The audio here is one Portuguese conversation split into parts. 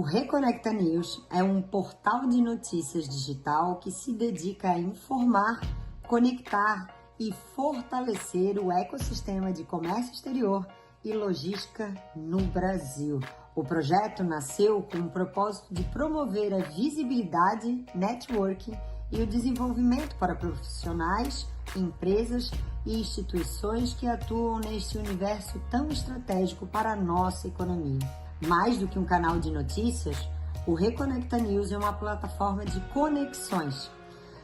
O Reconecta News é um portal de notícias digital que se dedica a informar, conectar e fortalecer o ecossistema de comércio exterior e logística no Brasil. O projeto nasceu com o propósito de promover a visibilidade, networking e o desenvolvimento para profissionais, empresas e instituições que atuam neste universo tão estratégico para a nossa economia. Mais do que um canal de notícias, o Reconecta News é uma plataforma de conexões.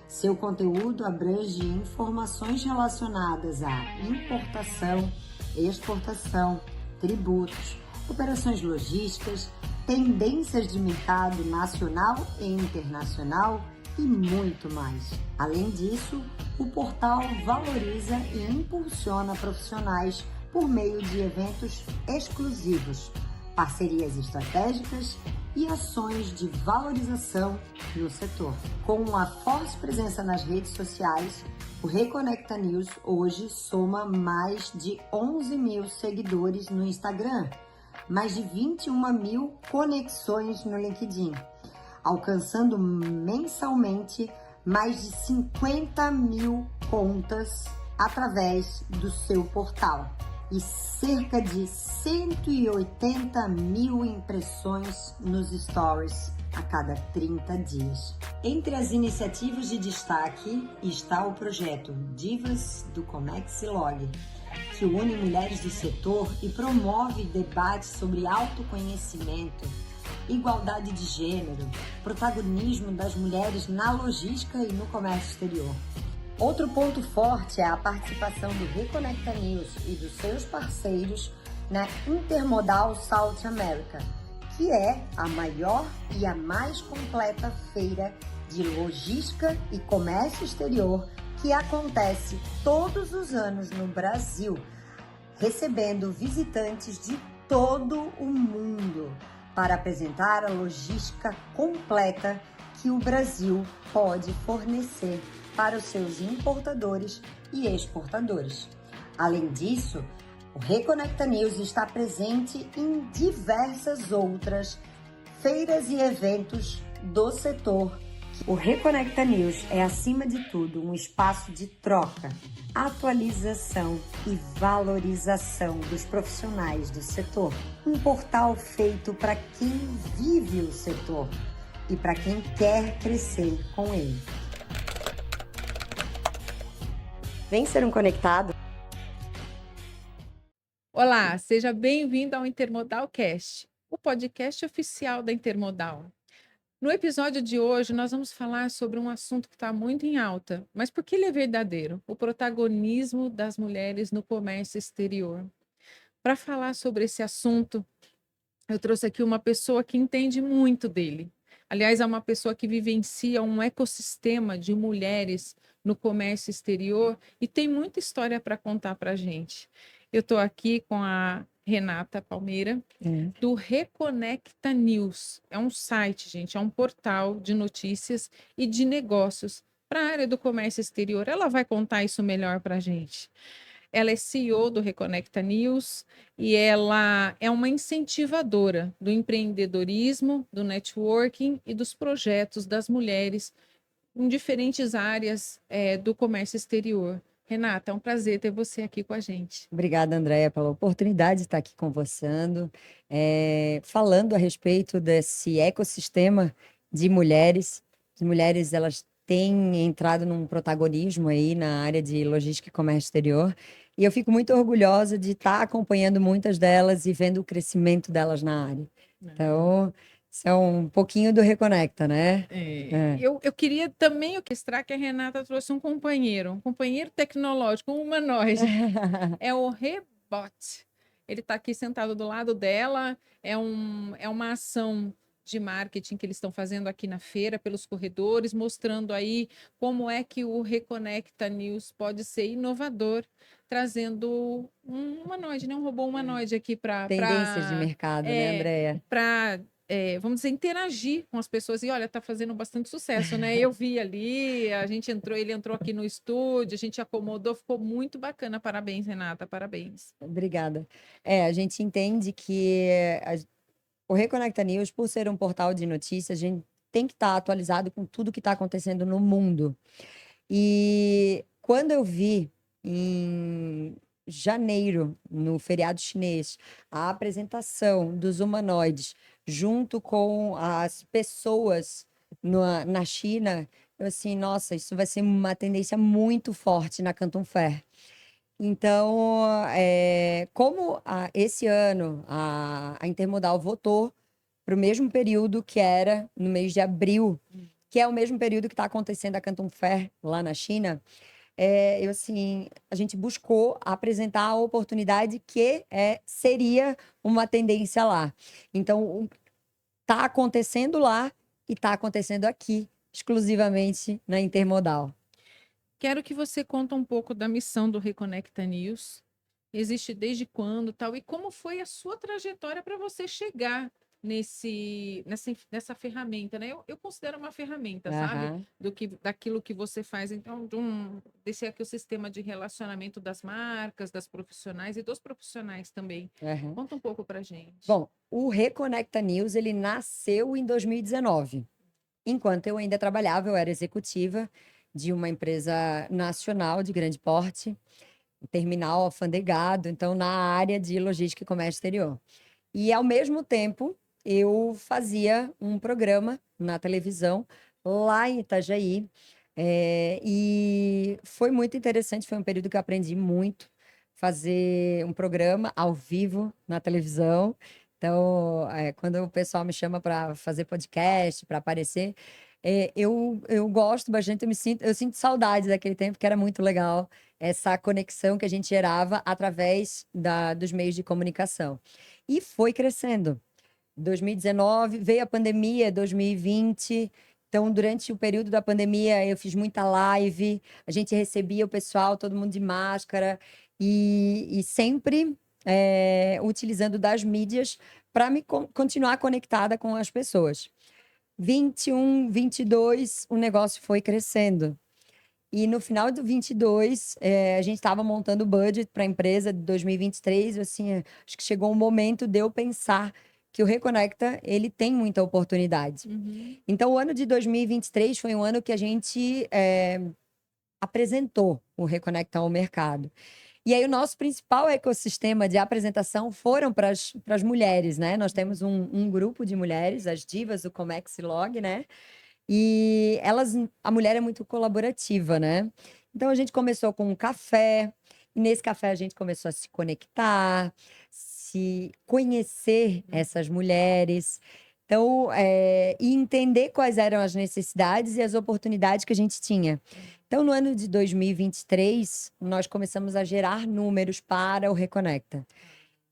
Seu conteúdo abrange informações relacionadas à importação, exportação, tributos, operações logísticas, tendências de mercado nacional e internacional e muito mais. Além disso, o portal valoriza e impulsiona profissionais por meio de eventos exclusivos, parcerias estratégicas e ações de valorização no setor. Com uma forte presença nas redes sociais, o Reconecta News hoje soma mais de 11 mil seguidores no Instagram, mais de 21 mil conexões no LinkedIn, alcançando mensalmente mais de 50 mil contas através do seu portal e cerca de 180 mil impressões nos stories a cada 30 dias. Entre as iniciativas de destaque está o projeto Divas do Comexilog, que une mulheres do setor e promove debates sobre autoconhecimento, igualdade de gênero, protagonismo das mulheres na logística e no comércio exterior. Outro ponto forte é a participação do Reconecta News e dos seus parceiros na Intermodal South America, que é a maior e a mais completa feira de logística e comércio exterior que acontece todos os anos no Brasil, recebendo visitantes de todo o mundo para apresentar a logística completa que o Brasil pode fornecer para os seus importadores e exportadores. Além disso, o Reconecta News está presente em diversas outras feiras e eventos do setor. O Reconecta News é, acima de tudo, um espaço de troca, atualização e valorização dos profissionais do setor. Um portal feito para quem vive o setor e para quem quer crescer com ele. Vem ser um conectado. Olá, seja bem-vindo ao Intermodal Cast, o podcast oficial da Intermodal. No episódio de hoje, nós vamos falar sobre um assunto que está muito em alta, mas porque ele é verdadeiro: o protagonismo das mulheres no comércio exterior. Para falar sobre esse assunto, eu trouxe aqui uma pessoa que entende muito dele. Aliás, é uma pessoa que vivencia um ecossistema de mulheres no comércio exterior e tem muita história para contar para a gente. Eu estou aqui com a Renata Palmeira, do Reconecta News. É um site, gente, é um portal de notícias e de negócios para a área do comércio exterior. Ela vai contar isso melhor para a gente. Ela é CEO do Reconecta News e ela é uma incentivadora do empreendedorismo, do networking e dos projetos das mulheres em diferentes áreas do comércio exterior. Renata, é um prazer ter você aqui com a gente. Obrigada, Andréia, pela oportunidade de estar aqui conversando, falando a respeito desse ecossistema de mulheres. As mulheres, elas têm entrado num protagonismo aí na área de logística e comércio exterior, e eu fico muito orgulhosa de estar acompanhando muitas delas e vendo o crescimento delas na área. Então, isso é um pouquinho do Reconecta, né? Eu queria também orquestrar que a Renata trouxe um companheiro tecnológico, um humanoide. É o Rebot. Ele está aqui sentado do lado dela. É uma ação de marketing que eles estão fazendo aqui na feira, pelos corredores, mostrando aí como é que o Reconecta News pode ser inovador, trazendo um humanoide, né? Um robô humanoide aqui para... Tendências de mercado, né, Andréia? Para... vamos dizer, interagir com as pessoas. E olha, está fazendo bastante sucesso, né? Eu vi ali, ele entrou aqui no estúdio, a gente acomodou, ficou muito bacana. Parabéns, Renata, parabéns. Obrigada. A gente entende que O Reconecta News, por ser um portal de notícias, a gente tem que estar atualizado com tudo que está acontecendo no mundo. E quando eu vi em janeiro, no feriado chinês, a apresentação dos humanoides junto com as pessoas na China, eu assim, nossa, isso vai ser uma tendência muito forte na Canton Fair. Então, como esse ano a Intermodal votou para o mesmo período que era no mês de abril, que é o mesmo período que está acontecendo a Canton Fair lá na China, eu assim, a gente buscou apresentar a oportunidade que seria uma tendência lá. Então, está acontecendo lá e está acontecendo aqui, exclusivamente na Intermodal. Quero que você conta um pouco da missão do Reconecta News. Existe desde quando, tal, e como foi a sua trajetória para você chegar nessa ferramenta, né? Eu considero uma ferramenta, sabe? Aham. Daquilo que você faz, então, desse ecossistema de relacionamento das marcas, das profissionais e dos profissionais também. Aham. Conta um pouco para gente. Bom, o Reconecta News, ele nasceu em 2019. Enquanto eu ainda trabalhava, eu era executiva de uma empresa nacional de grande porte, terminal alfandegado, então na área de logística e comércio exterior. E ao mesmo tempo, eu fazia um programa na televisão lá em Itajaí, e foi muito interessante, foi um período que eu aprendi muito fazer um programa ao vivo na televisão. Então, quando o pessoal me chama para fazer podcast, para aparecer, eu gosto bastante, eu sinto saudade daquele tempo que era muito legal, essa conexão que a gente gerava através dos meios de comunicação. E foi crescendo. 2019, veio a pandemia, 2020. Então, durante o período da pandemia, eu fiz muita live, a gente recebia o pessoal, todo mundo de máscara, e sempre utilizando das mídias para me continuar conectada com as pessoas. 21, 22, o negócio foi crescendo. E no final do 22, a gente estava montando o budget para a empresa de 2023. Assim, acho que chegou um momento de eu pensar que o Reconecta, ele tem muita oportunidade. Uhum. Então, o ano de 2023 foi um ano que a gente apresentou o Reconecta ao mercado. E aí, o nosso principal ecossistema de apresentação foram para as mulheres, né? Nós temos um grupo de mulheres, as divas do Comex Log, né? E a mulher é muito colaborativa, né? Então a gente começou com um café, e nesse café a gente começou a se conectar, se conhecer essas mulheres, então, e entender quais eram as necessidades e as oportunidades que a gente tinha. Então, no ano de 2023, nós começamos a gerar números para o Reconecta.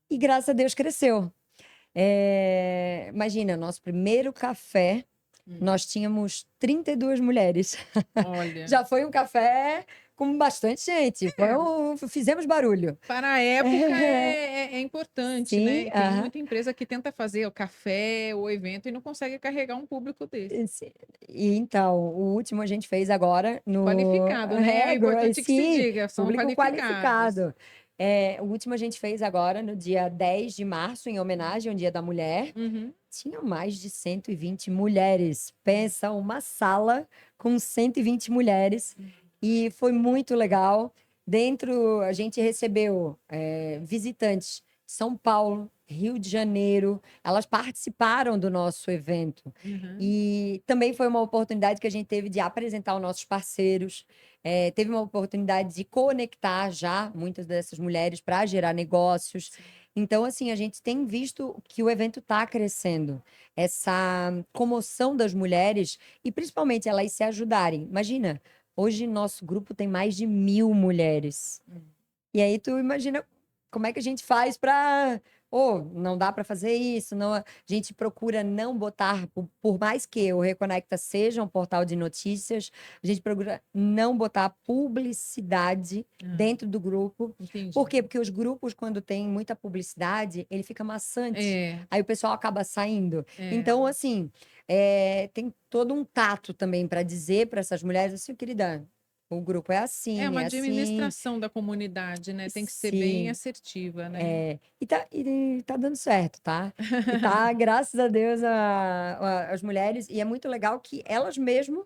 E graças a Deus cresceu. Imagina, nosso primeiro café. Nós tínhamos 32 mulheres. Olha. Já foi um café com bastante gente. Fizemos barulho. Para a época é importante, Sim, né? E tem muita empresa que tenta fazer o café, o evento, e não consegue carregar um público desse. E então, o último a gente fez agora no Qualificado, né? É importante que se sim, diga, são público qualificados. qualificado. O último a gente fez agora no dia 10 de março, em homenagem ao Dia da Mulher. Uhum. Tinham mais de 120 mulheres. Pensa, uma sala com 120 mulheres. E foi muito legal. Dentro, a gente recebeu visitantes de São Paulo, Rio de Janeiro. Elas participaram do nosso evento. Uhum. E também foi uma oportunidade que a gente teve de apresentar os nossos parceiros. Teve uma oportunidade de conectar já muitas dessas mulheres para gerar negócios. Então, assim, a gente tem visto que o evento está crescendo. Essa comoção das mulheres e principalmente elas se ajudarem. Imagina, hoje nosso grupo tem mais de 1.000 mulheres. E aí tu imagina como é que a gente faz para... não dá para fazer isso, não, a gente procura não botar, por mais que o Reconecta seja um portal de notícias, a gente procura não botar publicidade dentro do grupo. Entendi. Por quê? Porque os grupos, quando tem muita publicidade, ele fica maçante. Aí o pessoal acaba saindo. Então, assim, tem todo um tato também para dizer para essas mulheres assim, querida, o grupo é É assim, uma é assim. administração da comunidade, né? Tem que ser bem Sim, assertiva, né? e tá dando certo, tá? E tá, graças a Deus, as mulheres, e é muito legal que elas mesmas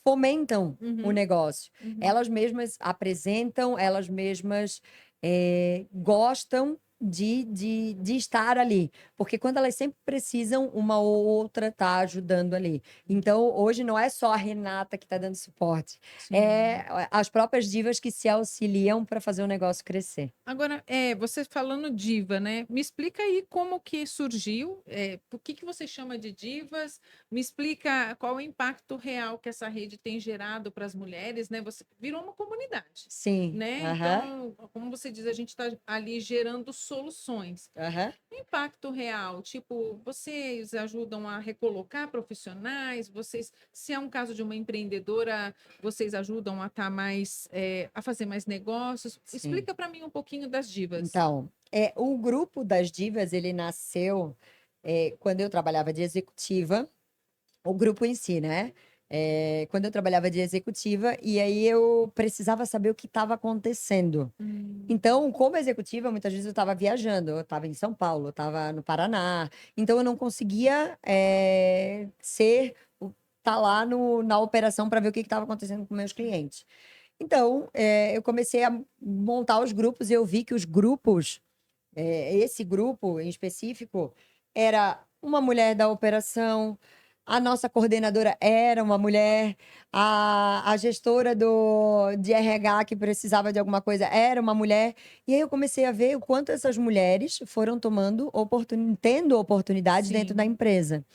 fomentam o Uhum, negócio. uhum. Elas mesmas apresentam, elas mesmas gostam de estar ali. Porque quando elas sempre precisam, uma ou outra tá ajudando ali. Então, hoje não é só a Renata que está dando suporte, Sim. as próprias divas que se auxiliam para fazer o negócio crescer. Agora, você falando diva, né? Me explica aí como que surgiu, por que você chama de divas? Me explica qual o impacto real que essa rede tem gerado para as mulheres, né? Você virou uma comunidade, Sim, né? aham, Então, como você diz, a gente está ali gerando soluções. aham. Impacto real, tipo, vocês ajudam a recolocar profissionais, vocês, se é um caso de uma empreendedora, vocês ajudam a estar mais, a fazer mais negócios. Sim. Explica para mim um pouquinho das divas. Então, o grupo das divas, ele nasceu quando eu trabalhava de executiva, o grupo em si, né? Quando eu trabalhava de executiva, e aí eu precisava saber o que estava acontecendo. Hum, Então, como executiva, muitas vezes eu estava viajando, eu estava em São Paulo, eu estava no Paraná, então eu não conseguia tá lá na operação para ver o que estava acontecendo com meus clientes. Então, eu comecei a montar os grupos e eu vi que os grupos, esse grupo em específico, era uma mulher da operação, a nossa coordenadora era uma mulher, a gestora de RH que precisava de alguma coisa era uma mulher. E aí eu comecei a ver o quanto essas mulheres foram tendo oportunidades dentro da sim. empresa.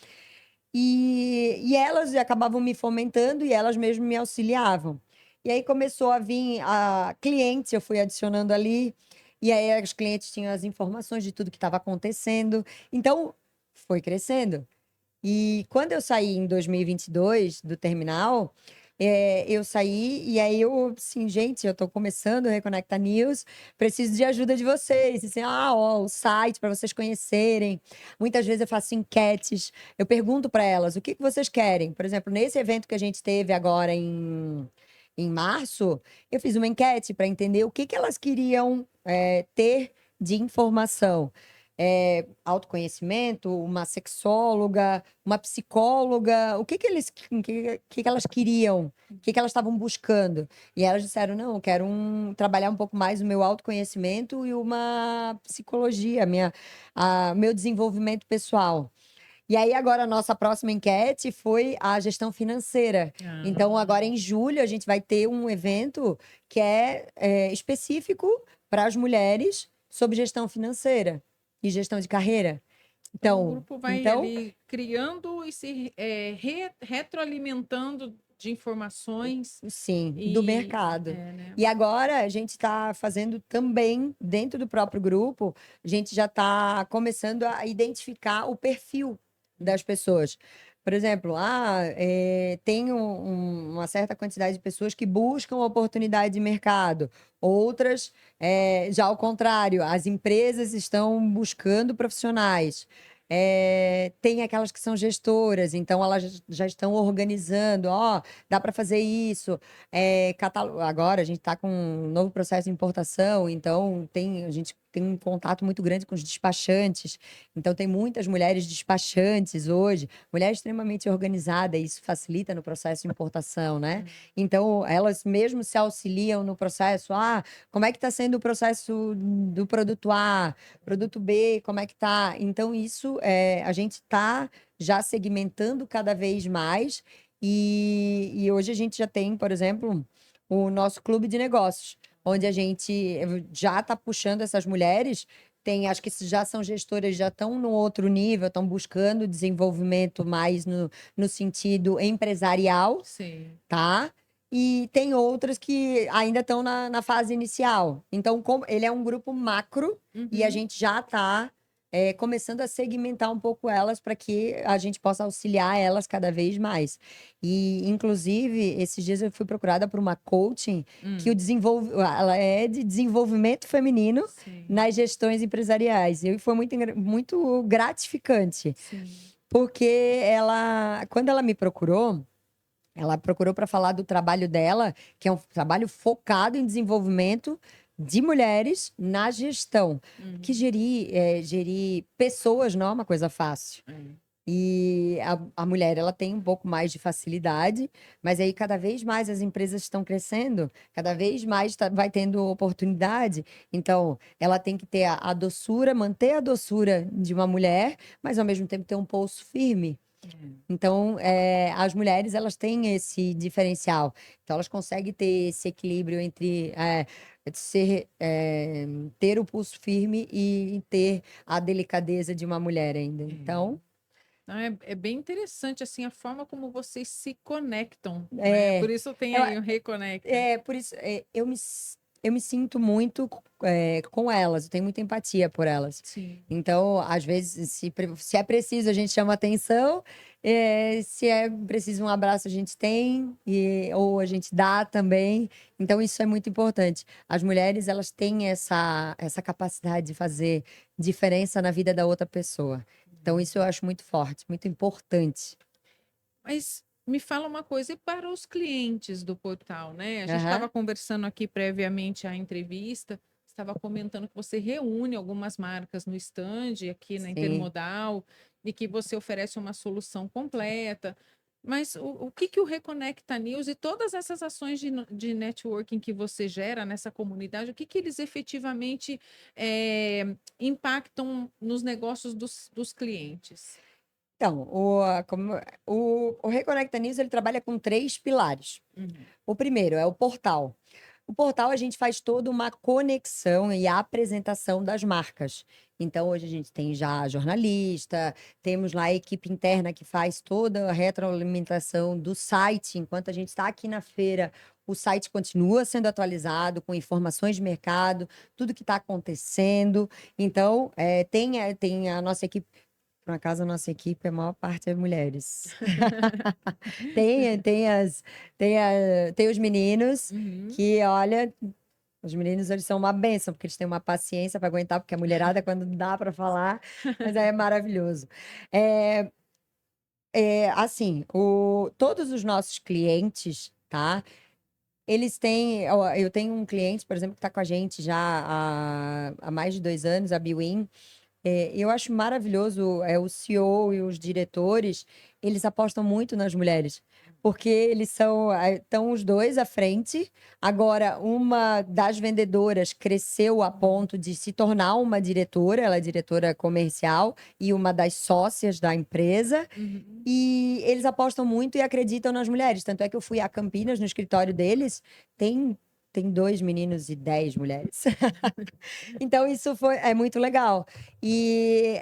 E elas acabavam me fomentando e elas mesmas me auxiliavam. E aí começou a vir a clientes, eu fui adicionando ali, e aí os clientes tinham as informações de tudo que estava acontecendo. Então, foi crescendo. E quando eu saí em 2022 do terminal, eu saí e aí eu, assim, gente, eu estou começando o Reconecta News, preciso de ajuda de vocês. E assim, ó, o site para vocês conhecerem. Muitas vezes eu faço enquetes, eu pergunto para elas o que vocês querem. Por exemplo, nesse evento que a gente teve agora em março, eu fiz uma enquete para entender o que elas queriam ter de informação. Autoconhecimento, uma sexóloga, uma psicóloga, o que elas queriam, o que elas estavam buscando. E elas disseram: não, eu quero trabalhar um pouco mais o meu autoconhecimento e uma psicologia, meu desenvolvimento pessoal. E aí, agora, a nossa próxima enquete foi a gestão financeira. Então, Ah, agora em julho, a gente vai ter um evento que é específico para as mulheres sobre gestão financeira e gestão de carreira. então o Então, grupo vai então, ali criando e se retroalimentando de informações sim, do e, mercado. né? E agora a gente está fazendo também, dentro do próprio grupo, a gente já está começando a identificar o perfil das pessoas. Por exemplo, tem uma certa quantidade de pessoas que buscam oportunidade de mercado, outras, já ao contrário, as empresas estão buscando profissionais. Tem aquelas que são gestoras, então elas já estão organizando, ó, dá para fazer isso. Agora a gente está com um novo processo de importação, então a gente tem um contato muito grande com os despachantes. Então tem muitas mulheres despachantes hoje, mulheres extremamente organizadas, e isso facilita no processo de importação, né? Então elas mesmo se auxiliam no processo. Como é que está sendo o processo do produto A, produto B, como é que tá? Então isso a gente está já segmentando cada vez mais. E hoje a gente já tem, por exemplo, o nosso clube de negócios, onde a gente já está puxando essas mulheres. Acho que já são gestoras, já estão no outro nível, estão buscando desenvolvimento mais no sentido empresarial, Sim. tá? E tem outras que ainda estão na fase inicial. Então, como ele é um grupo macro e a Uhum. gente já está começando a segmentar um pouco elas para que a gente possa auxiliar elas cada vez mais. E, inclusive, esses dias eu fui procurada por uma coaching que ela é de desenvolvimento feminino Sim, nas gestões empresariais. E foi muito gratificante, sim. porque quando ela me procurou, Ela procurou para falar do trabalho dela, que é um trabalho focado em desenvolvimento de mulheres na gestão. Que Uhum. gerir pessoas não é uma coisa fácil. É. E a mulher, ela tem um pouco mais de facilidade, mas aí cada vez mais as empresas estão crescendo, cada vez mais vai tendo oportunidade. Então, ela tem que ter a doçura, manter a doçura de uma mulher, mas ao mesmo tempo ter um pulso firme. Então, as mulheres, elas têm esse diferencial. Então, elas conseguem ter esse equilíbrio entre ter o pulso firme e ter a delicadeza de uma mulher ainda. Então, Não, é bem interessante assim a forma como vocês se conectam, né? é, Por isso tem eu, aí o Reconecta. por isso, eu me sinto muito com elas, eu tenho muita empatia por elas. Sim. Então, às vezes, se é preciso, a gente chama atenção, se é preciso um abraço, a gente tem, ou a gente dá também. Então, isso é muito importante. As mulheres, elas têm essa capacidade de fazer diferença na vida da outra pessoa. Então, isso eu acho muito forte, muito importante. Mas me fala uma coisa, e para os clientes do portal, né? A gente Aham. estava conversando aqui previamente à entrevista, estava comentando que você reúne algumas marcas no stand aqui na Sim. Intermodal e que você oferece uma solução completa. Mas o que que o Reconecta News e todas essas ações de networking que você gera nessa comunidade, o que que eles efetivamente impactam nos negócios dos clientes? Então, o Reconecta News, ele trabalha com 3 pilares. Uhum. O primeiro é o portal. O portal a gente faz toda uma conexão e apresentação das marcas. Então, hoje a gente tem já jornalista, temos lá a equipe interna que faz toda a retroalimentação do site. Enquanto a gente está aqui na feira, o site continua sendo atualizado com informações de mercado, tudo que está acontecendo. Então, tem a nossa equipe. Por acaso, a nossa equipe, a maior parte é mulheres. Tem, tem, as, tem os meninos Uhum. que, olha, os meninos eles são uma bênção, porque eles têm uma paciência para aguentar, porque a mulherada, quando dá para falar, mas é maravilhoso. É, assim, todos os nossos clientes, tá? Eles têm. Eu tenho um cliente, por exemplo, que está com a gente já há mais de 2 anos, a Biwin. Eu acho maravilhoso, o CEO e os diretores, eles apostam muito nas mulheres, porque eles estão os dois à frente. Agora, uma das vendedoras cresceu a ponto de se tornar uma diretora, ela é diretora comercial e uma das sócias da empresa. Uhum. E eles apostam muito e acreditam nas mulheres. Tanto é que eu fui a Campinas, no escritório deles, tem 2 meninos e 10 mulheres. Então, é muito legal. E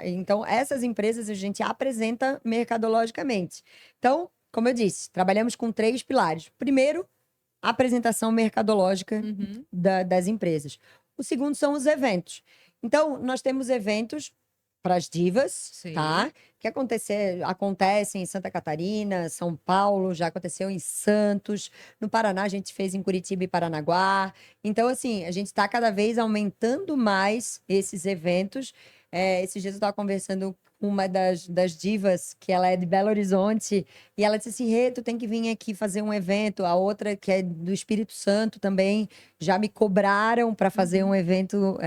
então, essas empresas a gente apresenta mercadologicamente. Então, como eu disse, trabalhamos com 3 pilares. Primeiro, a apresentação mercadológica Uhum. das empresas. O segundo são os eventos. Então, nós temos eventos para as divas, Sim. tá? Que acontecem em Santa Catarina, São Paulo, já aconteceu em Santos, no Paraná a gente fez em Curitiba e Paranaguá. Então, assim, a gente está cada vez aumentando mais esses eventos. Esses dias eu estava conversando com uma das divas, que ela é de Belo Horizonte, e ela disse assim: Rê, tu tem que vir aqui fazer um evento. A outra, que é do Espírito Santo também, já me cobraram para fazer um Uhum. evento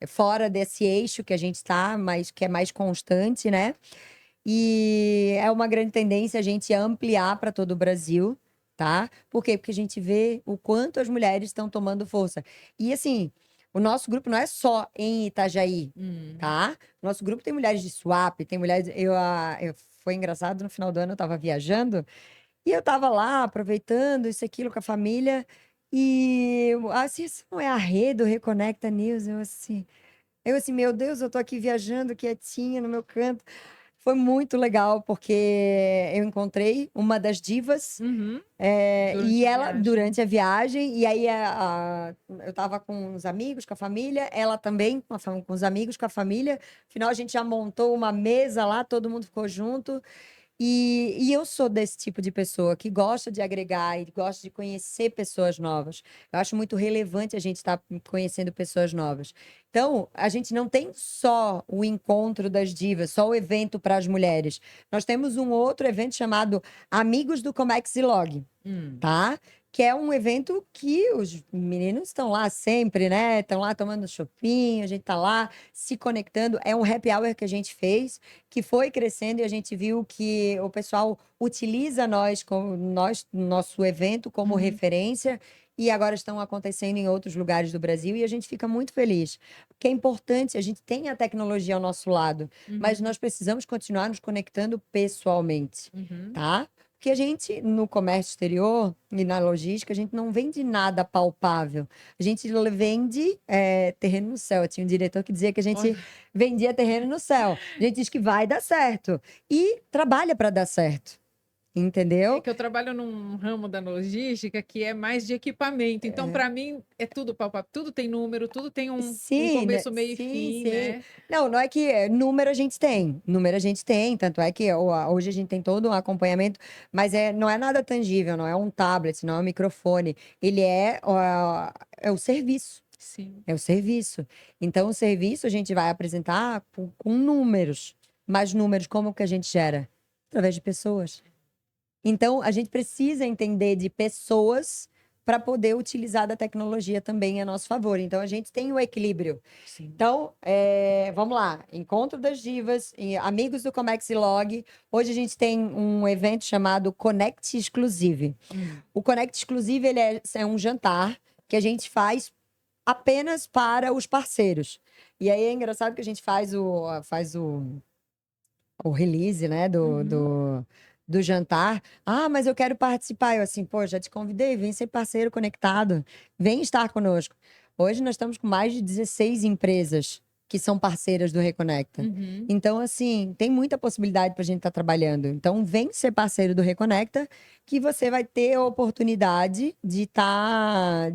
fora desse eixo que a gente está, mas que é mais constante, né? E é uma grande tendência a gente ampliar para todo o Brasil, tá? Por quê? Porque a gente vê o quanto as mulheres estão tomando força. E assim, o nosso grupo não é só em Itajaí, Uhum. tá? O nosso grupo tem mulheres de Suape, tem mulheres. Foi engraçado, no final do ano eu estava viajando e eu estava lá aproveitando isso, aquilo com a família. E assim, isso não é a rede do Reconecta News? Eu assim, meu Deus, eu tô aqui viajando quietinha no meu canto. Foi muito legal, porque eu encontrei uma das divas, Uhum. e Durante a ela, viagem. durante a viagem, e aí eu tava com os amigos, com a família, ela também com os amigos, com a família. Afinal, a gente já montou uma mesa lá, todo mundo ficou junto. E eu sou desse tipo de pessoa que gosta de agregar e gosta de conhecer pessoas novas. Eu acho muito relevante a gente estar conhecendo pessoas novas. Então, a gente não tem só o encontro das divas, só o evento para as mulheres. Nós temos um outro evento chamado Amigos do Comex e Log, tá? Que é um evento que os meninos estão lá sempre, né? Estão lá tomando chopinho, a gente tá lá se conectando. É um happy hour que a gente fez, que foi crescendo e a gente viu que o pessoal utiliza nosso evento como referência e agora estão acontecendo em outros lugares do Brasil e a gente fica muito feliz. Porque é importante, a gente tem a tecnologia ao nosso lado, mas nós precisamos continuar nos conectando pessoalmente, tá? Porque a gente, no comércio exterior e na logística, a gente não vende nada palpável. A gente vende terreno no céu. Eu tinha um diretor que dizia que a gente Olha. vendia terreno no céu. A gente diz que vai dar certo. E trabalha para dar certo. É Entendeu? que eu trabalho num ramo da logística que é mais de equipamento. Então, para mim, é tudo palpável. Tudo tem número, tudo tem um Sim, né? começo, meio e Sim, fim, sim. né? Não, não é que número a gente tem. Número a gente tem, tanto é que hoje a gente tem todo um acompanhamento, mas não é nada tangível, não é um tablet, não é um microfone. Ele é o serviço. Sim. É o serviço. Então, o serviço a gente vai apresentar com números. Mas números, como que a gente gera? Através de pessoas. Então, a gente precisa entender de pessoas para poder utilizar da tecnologia também a nosso favor. Então, a gente tem o equilíbrio. Sim. Então, vamos lá. Encontro das Divas, amigos do Comex e Log. Hoje a gente tem um evento chamado Connect Exclusive. O Connect Exclusive ele é um jantar que a gente faz apenas para os parceiros. E aí é engraçado que a gente faz o release, né, do jantar. Ah, mas eu quero participar. Eu assim, pô, já te convidei, vem ser parceiro conectado, vem estar conosco. Hoje nós estamos com mais de 16 empresas que são parceiras do Reconecta. Então, assim, tem muita possibilidade para a gente estar trabalhando. Então, vem ser parceiro do Reconecta, que você vai ter a oportunidade de estar,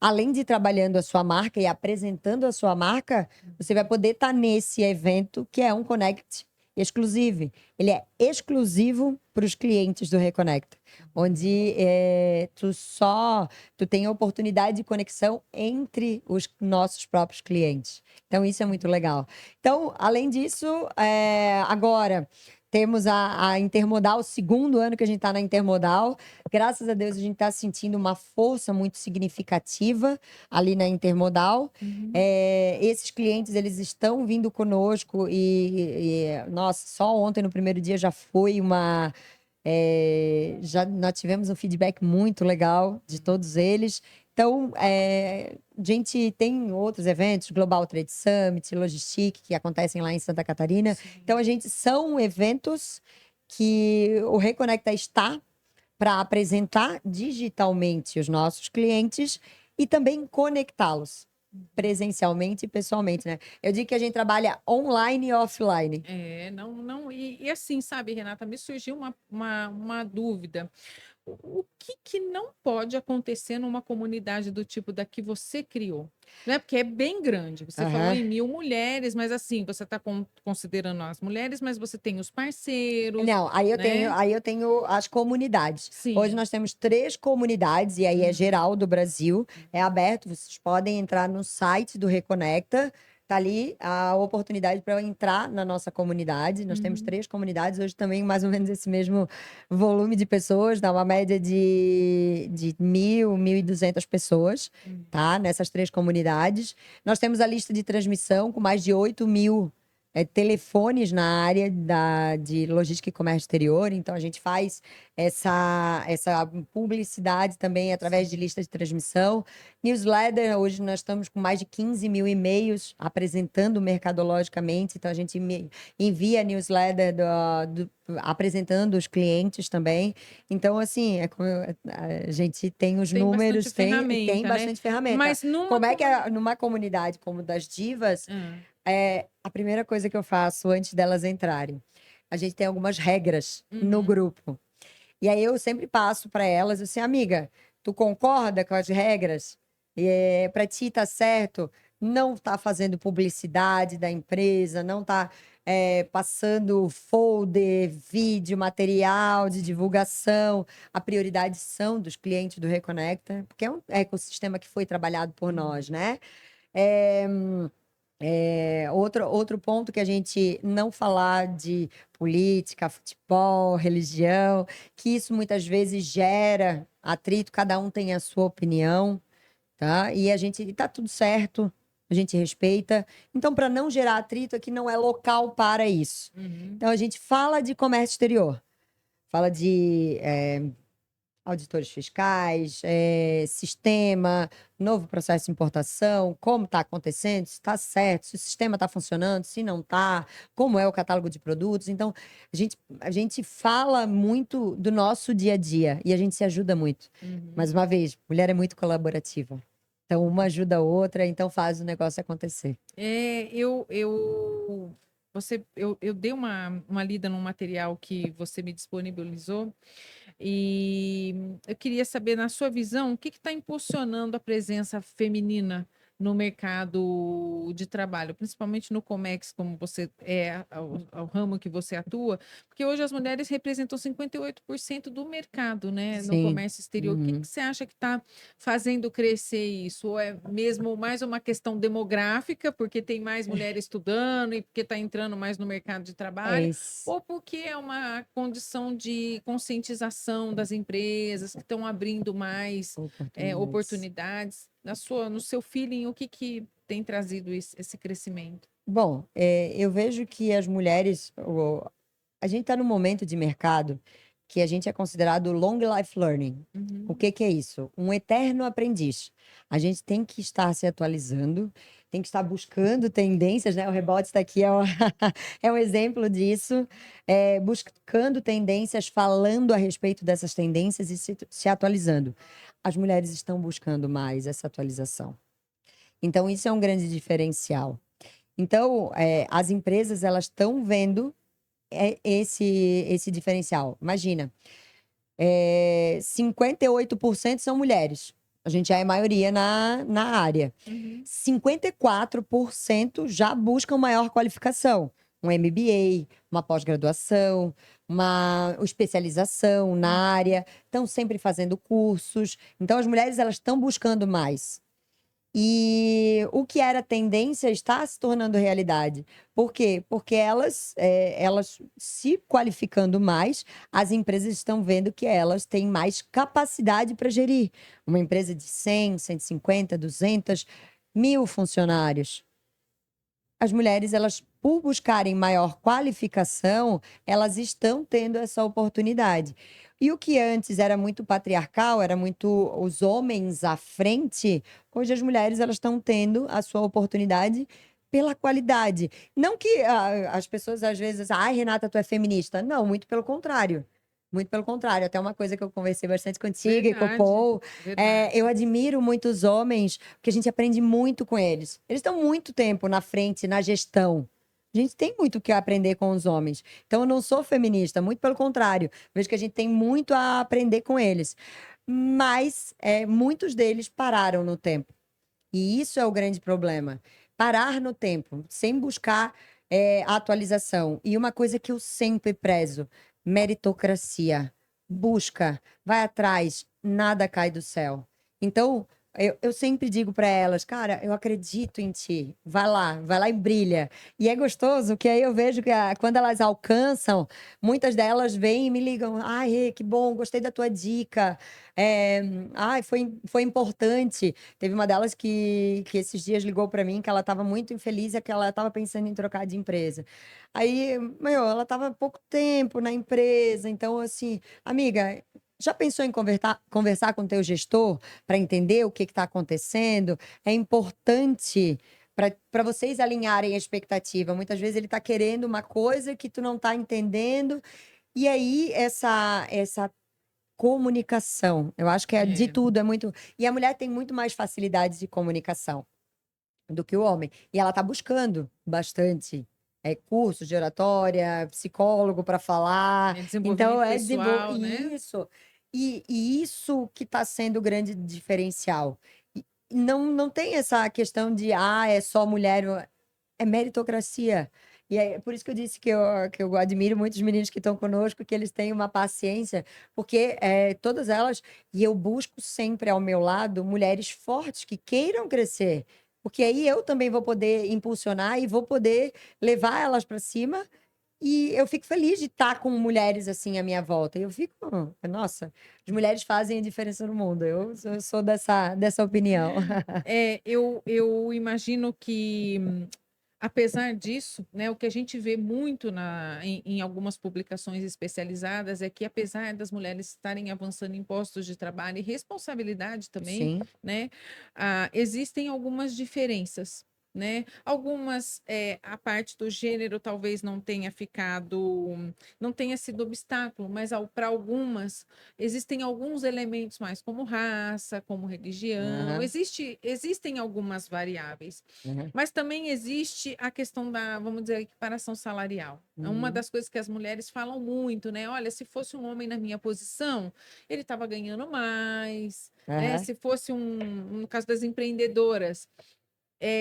além de trabalhando a sua marca e apresentando a sua marca, você vai poder estar nesse evento que é um Connect exclusivo. Ele é exclusivo para os clientes do Reconecta, onde tu tem a oportunidade de conexão entre os nossos próprios clientes. Então, isso é muito legal. Então, além disso, agora temos a Intermodal, o segundo ano que a gente está na Intermodal. Graças a Deus, a gente está sentindo uma força muito significativa ali na Intermodal. Esses clientes, eles estão vindo conosco nossa, só ontem, no primeiro dia, já foi nós tivemos um feedback muito legal de todos eles. Então, a gente tem outros eventos, Global Trade Summit, Logistic, que acontecem lá em Santa Catarina. Sim. Então, são eventos que o Reconecta está para apresentar digitalmente os nossos clientes e também conectá-los presencialmente e pessoalmente, né? Eu digo que a gente trabalha online e offline. Não. E assim, sabe, Renata, me surgiu uma dúvida. O que não pode acontecer numa comunidade do tipo da que você criou? Né? Porque é bem grande. Você falou em 1.000 mulheres, mas assim, você está considerando as mulheres, mas você tem os parceiros, Não, né? aí eu tenho as comunidades. Sim. Hoje nós temos 3 comunidades, e aí é geral do Brasil, é aberto, vocês podem entrar no site do Reconecta, tá ali a oportunidade para entrar na nossa comunidade. Nós temos 3 comunidades, hoje também mais ou menos esse mesmo volume de pessoas, dá uma média de 1.200 pessoas, tá? Nessas 3 comunidades. Nós temos a lista de transmissão com mais de 8.000 telefones na área de logística e comércio exterior, então a gente faz essa publicidade também através de lista de transmissão. Newsletter, hoje nós estamos com mais de 15.000 e-mails apresentando mercadologicamente, então a gente envia newsletter apresentando os clientes também. Então, assim, a gente tem os números, tem bastante ferramenta. Mas como é que numa comunidade como das divas, a primeira coisa que eu faço antes delas entrarem, a gente tem algumas regras no grupo. E aí eu sempre passo para elas assim, amiga, tu concorda com as regras? Para ti tá certo? Não tá fazendo publicidade da empresa, não tá. passando folder, vídeo, material de divulgação. A prioridade são dos clientes do Reconecta, porque é um ecossistema que foi trabalhado por nós, né? É, outro ponto que a gente não falar de política, futebol, religião, que isso muitas vezes gera atrito, cada um tem a sua opinião, tá? E tá tudo certo, a gente respeita. Então, para não gerar atrito, aqui não é local para isso. Então, a gente fala de comércio exterior, fala de auditores fiscais, sistema, novo processo de importação, como está acontecendo, se está certo, se o sistema está funcionando, se não está, como é o catálogo de produtos. Então, a gente fala muito do nosso dia a dia e a gente se ajuda muito. Mais uma vez, mulher é muito colaborativa. Então, uma ajuda a outra, então faz o negócio acontecer. Eu dei uma lida num material que você me disponibilizou e eu queria saber, na sua visão, o que está impulsionando a presença feminina no mercado de trabalho, principalmente no Comex, como você ao ramo que você atua, porque hoje as mulheres representam 58% do mercado, né, no Sim. comércio exterior. O que Uhum. você acha que está fazendo crescer isso? Ou é mesmo mais uma questão demográfica, porque tem mais mulheres estudando e porque está entrando mais no mercado de É trabalho? isso. Ou porque é uma condição de conscientização das empresas que estão abrindo mais oportunidades? No seu feeling, o que tem trazido esse crescimento? Bom, eu vejo que as mulheres, a gente está num momento de mercado que a gente é considerado long life learning. O que é isso? Um eterno aprendiz. A gente tem que estar se atualizando, tem que estar buscando tendências, né? O Rebote está aqui, é um exemplo disso. Buscando tendências, falando a respeito dessas tendências e se atualizando. As mulheres estão buscando mais essa atualização. Então, isso é um grande diferencial. Então, as empresas, elas estão vendo esse diferencial. Imagina, 58% são mulheres. A gente já é maioria na área. 54% já buscam maior qualificação. Um MBA, uma pós-graduação, uma especialização na área. Estão sempre fazendo cursos. Então, as mulheres, elas estão buscando mais. E o que era tendência está se tornando realidade. Por quê? Porque elas se qualificando mais, as empresas estão vendo que elas têm mais capacidade para gerir. Uma empresa de 100, 150, 200, 1.000 funcionários. As mulheres, elas, por buscarem maior qualificação, elas estão tendo essa oportunidade. E o que antes era muito patriarcal, era muito os homens à frente, hoje as mulheres, elas estão tendo a sua oportunidade pela qualidade. Não que as pessoas às vezes, ai, Renata, tu é feminista. Não, muito pelo contrário. Muito pelo contrário, até uma coisa que eu conversei bastante contigo e com o Verdade, Paul. verdade. Eu admiro muito os homens, porque a gente aprende muito com eles. Eles estão muito tempo na frente, na gestão. A gente tem muito o que aprender com os homens. Então, eu não sou feminista, muito pelo contrário. Vejo que a gente tem muito a aprender com eles. Mas muitos deles pararam no tempo. E isso é o grande problema. Parar no tempo, sem buscar a atualização. E uma coisa que eu sempre prezo: meritocracia. Busca, vai atrás, nada cai do céu. Então, eu sempre digo para elas, cara, eu acredito em ti. Vai lá e brilha. E é gostoso que aí eu vejo que quando elas alcançam, muitas delas vêm e me ligam. Ai, Rê, que bom, gostei da tua dica. Ai, foi importante. Teve uma delas que esses dias ligou para mim que ela estava muito infeliz e que ela estava pensando em trocar de empresa. Aí, ela estava há pouco tempo na empresa, então assim, amiga, já pensou em conversar com o teu gestor para entender o que está acontecendo? É importante para vocês alinharem a expectativa. Muitas vezes ele está querendo uma coisa que tu não está entendendo. E aí, essa comunicação, eu acho que de tudo, é muito. E a mulher tem muito mais facilidade de comunicação do que o homem. E ela está buscando bastante. Cursos de oratória, psicólogo para falar. Então, Desenvolvimento pessoal, né? Isso. E isso que está sendo o grande diferencial. E não tem essa questão de, é só mulher. É meritocracia. E é por isso que eu disse que eu admiro muitos meninos que estão conosco, que eles têm uma paciência, porque todas elas, e eu busco sempre ao meu lado mulheres fortes que queiram crescer, porque aí eu também vou poder impulsionar e vou poder levar elas para cima. E eu fico feliz de estar com mulheres assim à minha volta. Eu fico, nossa, as mulheres fazem a diferença no mundo. Eu sou dessa opinião. Eu imagino que, apesar disso, né, o que a gente vê muito em algumas publicações especializadas é que, apesar das mulheres estarem avançando em postos de trabalho e responsabilidade também, Sim, né, existem algumas diferenças. Né? Algumas, a parte do gênero talvez não tenha sido obstáculo, mas para algumas existem alguns elementos mais, como raça, como religião, aham, existem algumas variáveis. aham, Mas também existe a questão da, vamos dizer, equiparação salarial. É uma uhum, das coisas que as mulheres falam muito, né? Olha, se fosse um homem na minha posição, ele estava ganhando mais, né? aham, Se fosse no caso das empreendedoras,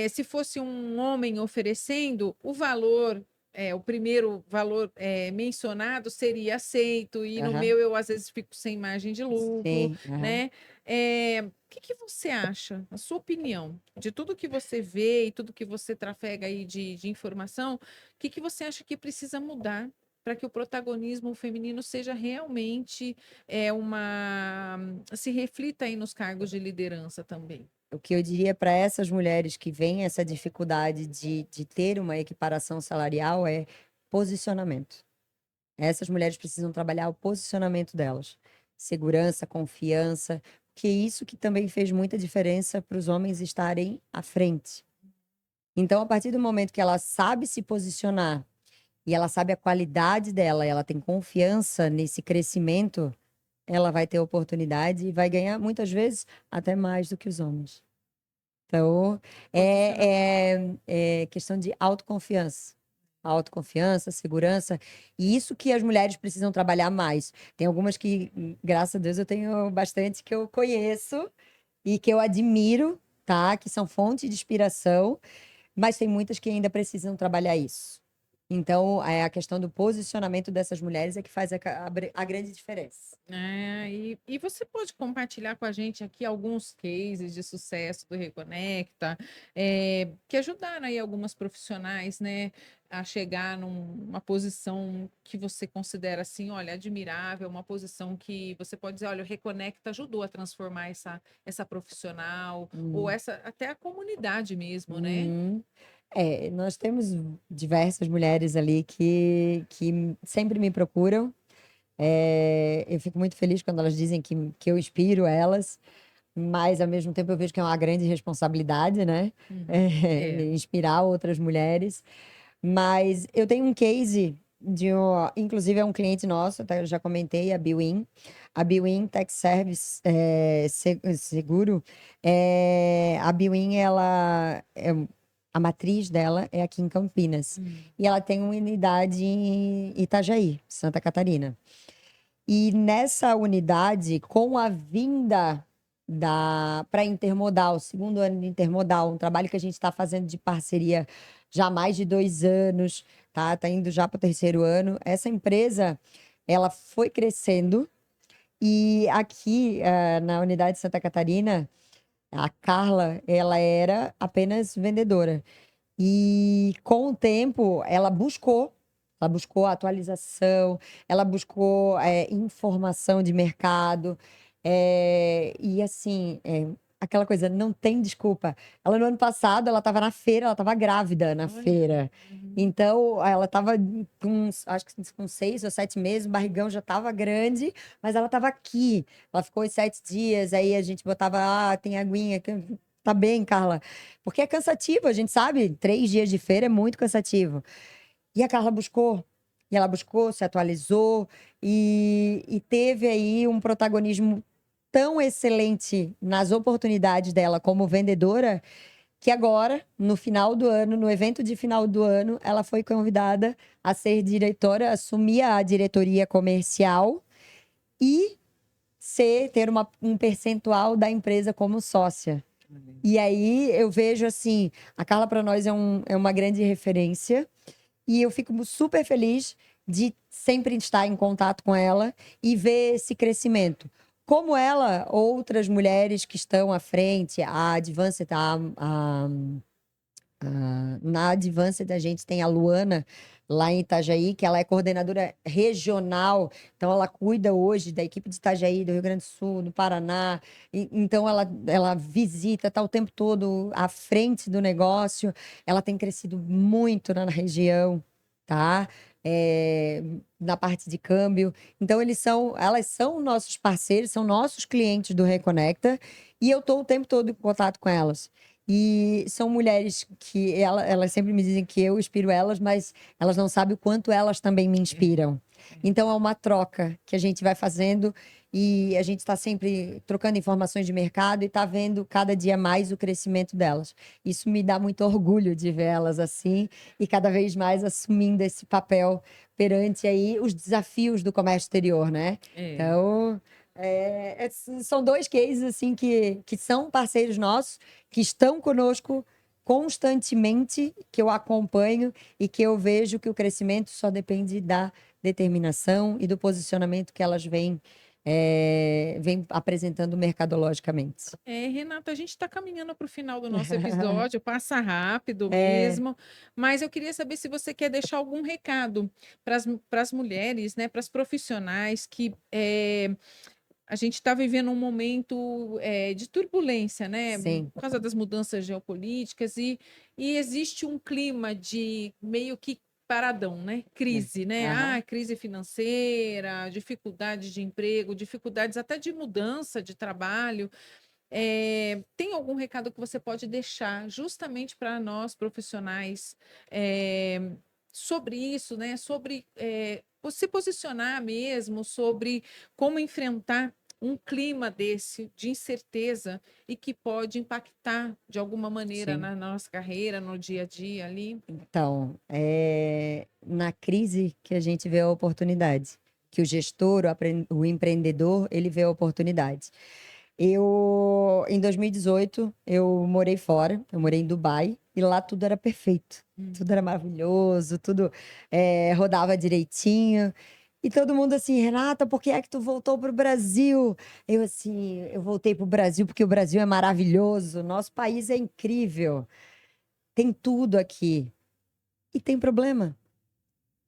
se fosse um homem oferecendo, o primeiro valor mencionado seria aceito, e no aham, meu eu às vezes fico sem margem de lucro, sim, aham. né? O que que você acha, a sua opinião, de tudo que você vê e tudo que você trafega aí de informação, o que que você acha que precisa mudar para que o protagonismo feminino seja realmente se reflita aí nos cargos de liderança também? O que eu diria para essas mulheres que veem essa dificuldade de ter uma equiparação salarial é posicionamento. Essas mulheres precisam trabalhar o posicionamento delas. Segurança, confiança, que é isso que também fez muita diferença para os homens estarem à frente. Então, a partir do momento que ela sabe se posicionar e ela sabe a qualidade dela, e ela tem confiança nesse crescimento, ela vai ter oportunidade e vai ganhar muitas vezes até mais do que os homens. Então, Posicionamento. é questão de autoconfiança. Autoconfiança, segurança. E isso que as mulheres precisam trabalhar mais. Tem algumas que, graças a Deus, eu tenho bastante que eu conheço e que eu admiro, tá? Que são fonte de inspiração, mas tem muitas que ainda precisam trabalhar isso. Então, a questão do posicionamento dessas mulheres é que faz a grande diferença. E você pode compartilhar com a gente aqui alguns cases de sucesso do Reconecta, que ajudaram aí algumas profissionais, né, a chegar numa posição que você considera assim, olha, admirável, uma posição que você pode dizer, olha, o Reconecta ajudou a transformar essa profissional, ou Hum. essa até a comunidade mesmo, né? Uhum. Nós temos diversas mulheres ali que sempre me procuram. Eu fico muito feliz quando elas dizem que eu inspiro elas, mas ao mesmo tempo eu vejo que é uma grande responsabilidade, né? Uhum. É. Inspirar outras mulheres. Mas eu tenho um case inclusive é um cliente nosso, até eu já comentei, a Biwin. A Biwin Tech Service Seguro. A Biwin, a matriz dela é aqui em Campinas. Hum. E ela tem uma unidade em Itajaí, Santa Catarina. E nessa unidade, com a vinda para Intermodal, segundo ano de Intermodal, um trabalho que a gente está fazendo de parceria já há mais de 2 anos, tá? Tá indo já para o terceiro ano. Essa empresa, ela foi crescendo e aqui, na unidade de Santa Catarina, a Carla, ela era apenas vendedora. E com o tempo, ela buscou atualização, ela buscou informação de mercado, e assim, aquela coisa, não tem desculpa. Ela no ano passado, ela estava na feira, ela estava grávida na Olha. feira. Uhum. Então, ela estava acho que com 6 ou 7 meses, o barrigão já estava grande, mas ela estava aqui. Ela ficou os 7 dias, aí a gente botava, tem aguinha, tá bem, Carla. Porque é cansativo, a gente sabe, 3 dias de feira é muito cansativo. E a Carla buscou, e ela buscou, se atualizou, e teve aí um protagonismo tão excelente nas oportunidades dela como vendedora, que agora, no final do ano, no evento de final do ano, ela foi convidada a ser diretora, assumir a diretoria comercial e ter um percentual da empresa como sócia. E aí eu vejo assim, a Carla para nós é uma grande referência. E eu fico super feliz de sempre estar em contato com ela e ver esse crescimento. Como ela, outras mulheres que estão à frente, a Advanced, na Advanced a gente tem a Luana, lá em Itajaí, que ela é coordenadora regional, então ela cuida hoje da equipe de Itajaí, do Rio Grande do Sul, do Paraná, então ela visita, está o tempo todo à frente do negócio, ela tem crescido muito na região, tá? Na parte de câmbio. Então, elas são nossos parceiros, são nossos clientes do Reconecta, e eu estou o tempo todo em contato com elas. E são mulheres que elas sempre me dizem que eu inspiro elas, mas elas não sabem o quanto elas também me inspiram. Então, é uma troca que a gente vai fazendo e a gente está sempre trocando informações de mercado e está vendo cada dia mais o crescimento delas. Isso me dá muito orgulho de ver elas assim e cada vez mais assumindo esse papel perante aí os desafios do comércio exterior, né? Então, são dois cases assim que são parceiros nossos, que estão conosco constantemente, que eu acompanho e que eu vejo que o crescimento só depende da determinação e do posicionamento que elas vêm apresentando mercadologicamente. Renata, a gente está caminhando para o final do nosso episódio, passa rápido mesmo, mas eu queria saber se você quer deixar algum recado para as mulheres, né, para as profissionais que a gente está vivendo um momento de turbulência, né? Sim. Por causa das mudanças geopolíticas, e existe um clima de meio que paradão, né? Crise, né? Aham. Crise financeira, dificuldades de emprego, dificuldades até de mudança de trabalho. Tem algum recado que você pode deixar justamente para nós profissionais sobre isso, né? Sobre se posicionar mesmo, sobre como enfrentar um clima desse de incerteza e que pode impactar de alguma maneira Sim. na nossa carreira, no dia a dia ali? Então, na crise que a gente vê a oportunidade, que o gestor, o empreendedor, ele vê a oportunidade. Em 2018, eu morei fora, eu morei em Dubai, e lá tudo era perfeito, tudo era maravilhoso, tudo rodava direitinho. E todo mundo assim, Renata, por que é que tu voltou para o Brasil? Eu assim, eu voltei para o Brasil porque o Brasil é maravilhoso, nosso país é incrível, tem tudo aqui. E tem problema.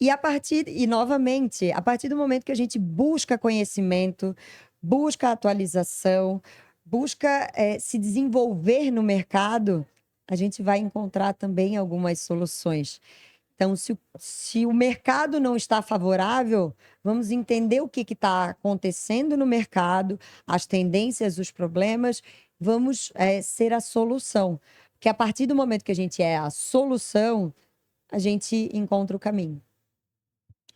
E novamente, a partir do momento que a gente busca conhecimento, busca atualização, busca se desenvolver no mercado, a gente vai encontrar também algumas soluções. Então, se o mercado não está favorável, vamos entender o que está acontecendo no mercado, as tendências, os problemas, vamos ser a solução. Porque a partir do momento que a gente é a solução, a gente encontra o caminho.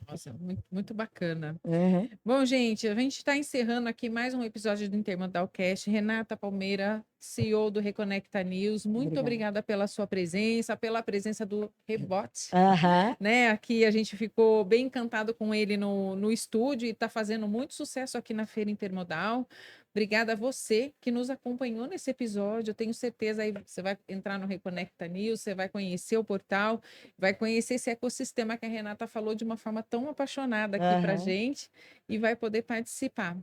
Nossa, muito, muito bacana. Uhum. Bom, gente, a gente está encerrando aqui mais um episódio do Intermodal Cast. Renata Palmeira, CEO do Reconecta News, muito obrigada pela sua presença, pela presença do Rebote. Uhum. Né? Aqui a gente ficou bem encantado com ele no estúdio e está fazendo muito sucesso aqui na Feira Intermodal. Obrigada a você que nos acompanhou nesse episódio. Eu tenho certeza aí você vai entrar no Reconecta News, você vai conhecer o portal, vai conhecer esse ecossistema que a Renata falou de uma forma tão apaixonada aqui para a gente e vai poder participar.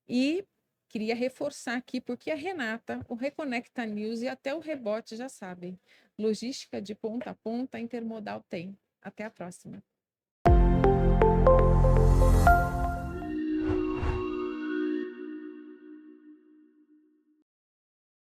E queria reforçar aqui, porque a Renata, o Reconecta News e até o Rebote já sabem. Logística de ponta a ponta, Intermodal tem. Até a próxima.